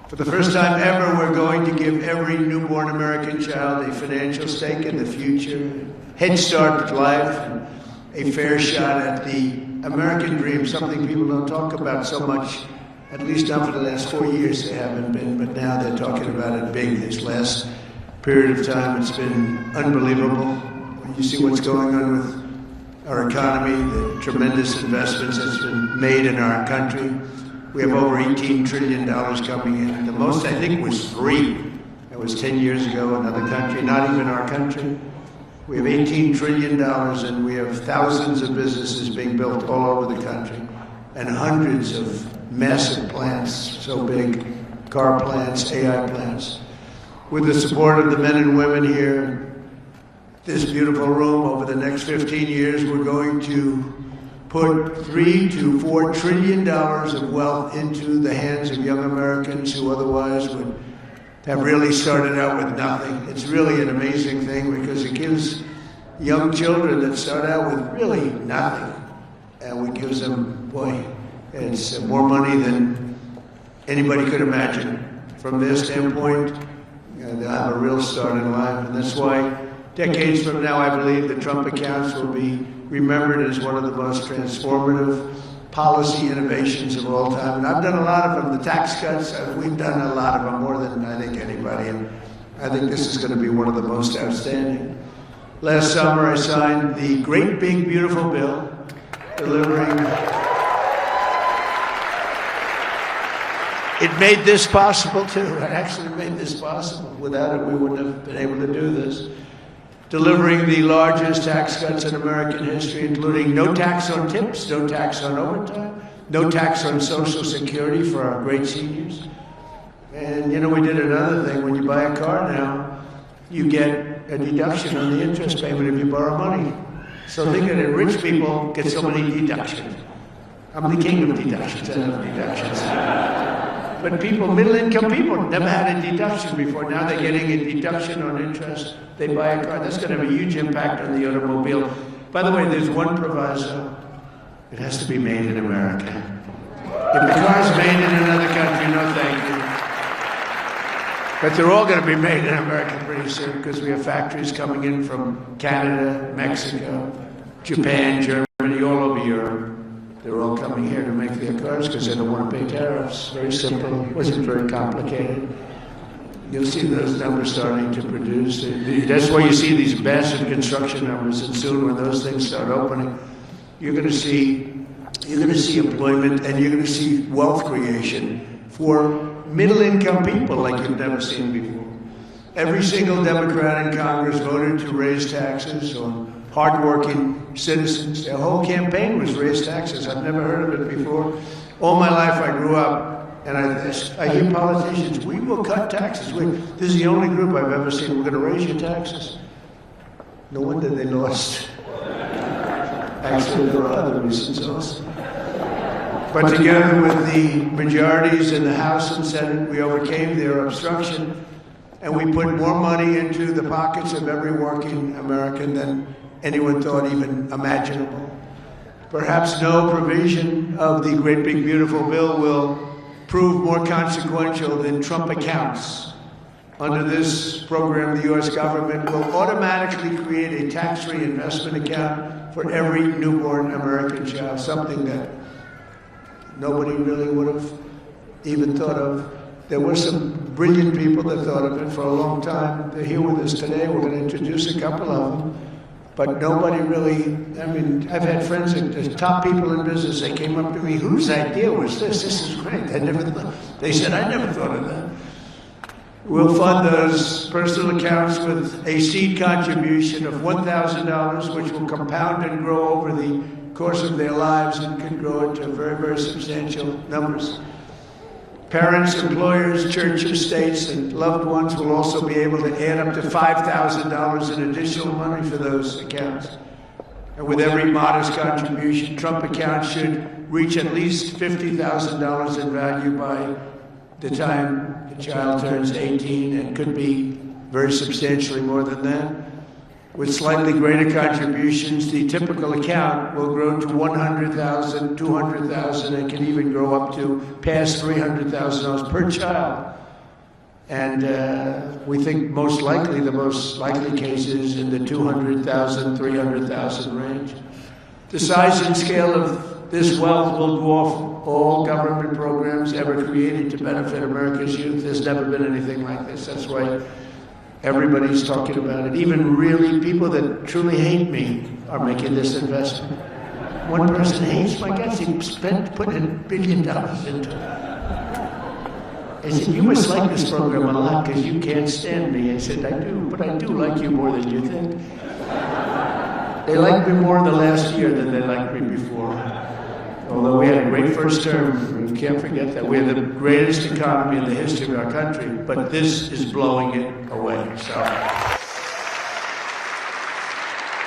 For the first time ever, we're going to give every newborn American child a financial stake in the future, head start life, and a fair shot at the American dream, something people don't talk about so much, at least not for the last 4 years they haven't been, but now they're talking about it big. This last period of time, it's been unbelievable. You see what's going on with our economy, the tremendous investments that's been made in our country. We have over $18 trillion coming in. The most, I think, was 3. That was 10 years ago, another country, not even our country. We have $18 trillion, and we have thousands of businesses being built all over the country, and hundreds of massive plants, so big, car plants, AI plants. With the support of the men and women here, this beautiful room, over the next 15 years, we're going to put $3 to $4 trillion of wealth into the hands of young Americans who otherwise would have really started out with nothing. It's really an amazing thing because it gives young children that start out with really nothing, and we gives them, boy, it's more money than anybody could imagine. From their standpoint, they'll have a real start in life, and that's why decades from now, I believe the Trump accounts will be remembered as one of the most transformative policy innovations of all time. And I've done a lot of them, the tax cuts, we've done a lot of them, more than I think anybody, and I think this is going to be one of the most outstanding. Last summer, I signed the great big beautiful bill delivering. It made this possible too. It actually made this possible. Without it, we wouldn't have been able to do this. Delivering the largest tax cuts in American history, including no tax on tips, no tax on overtime, no tax on Social Security for our great seniors. And you know, we did another thing. When you buy a car now, you get a deduction on the interest payment if you borrow money. So think that rich people get so many deductions. I'm the king of deductions. I love deductions. But people, middle-income people, never had a deduction before. Now they're getting a deduction on interest. They buy a car. That's going to have a huge impact on the automobile. By the way, there's one proviso. It has to be made in America. If the car's made in another country, no thank you. But they're all going to be made in America pretty soon because we have factories coming in from Canada, Mexico, Japan, Germany, all over Europe. They're all coming here to make their cars because they don't want to pay tariffs. Very simple. It wasn't very complicated. You'll see those numbers starting to produce. That's why you see these massive construction numbers. And soon, when those things start opening, you're going to see employment, and you're going to see wealth creation for middle-income people like you've never seen before. Every single Democrat in Congress voted to raise taxes on hardworking citizens. Their whole campaign was raise taxes. I've never heard of it before. All my life I grew up, and I hear politicians, we will cut taxes. This is the only group I've ever seen, we're going to raise your taxes. No wonder they lost. Actually, there are other reasons also. But together with the majorities in the House and Senate, we overcame their obstruction, and we put more money into the pockets of every working American than anyone thought even imaginable. Perhaps no provision of the great big beautiful bill will prove more consequential than Trump accounts. Under this program, the U.S. government will automatically create a tax-free investment account for every newborn American child, something that nobody really would have even thought of. There were some brilliant people that thought of it for a long time. They're here with us today. We're going to introduce a couple of them. But nobody really, I mean, I've had friends, the top people in business, they came up to me, whose idea was this? This is great. They said, I never thought of that. We'll fund those personal accounts with a seed contribution of $1,000, which will compound and grow over the course of their lives and can grow into very, very substantial numbers. Parents, employers, churches, states, and loved ones will also be able to add up to $5,000 in additional money for those accounts. And with every modest contribution, Trump accounts should reach at least $50,000 in value by the time the child turns 18, and could be very substantially more than that. with slightly greater contributions, the typical account will grow to 100,000, 200,000, and can even grow up to past $300,000 per child. And we think most likely, the most likely case is in the 200,000, 300,000 range. The size and scale of this wealth will dwarf all government programs ever created to benefit America's youth. There's never been anything like this. That's why everybody's talking about it. Even really people that truly hate me are making this investment. One person hates my guts. He put $1 billion into it. I said, you must like this program a lot because you can't stand me. I said, I do, but I do like you more than you think. They liked me more in the last year than they liked me before. Although we had a great first term, we can't forget that. We're the greatest economy in the history of our country, but this is blowing it away. So.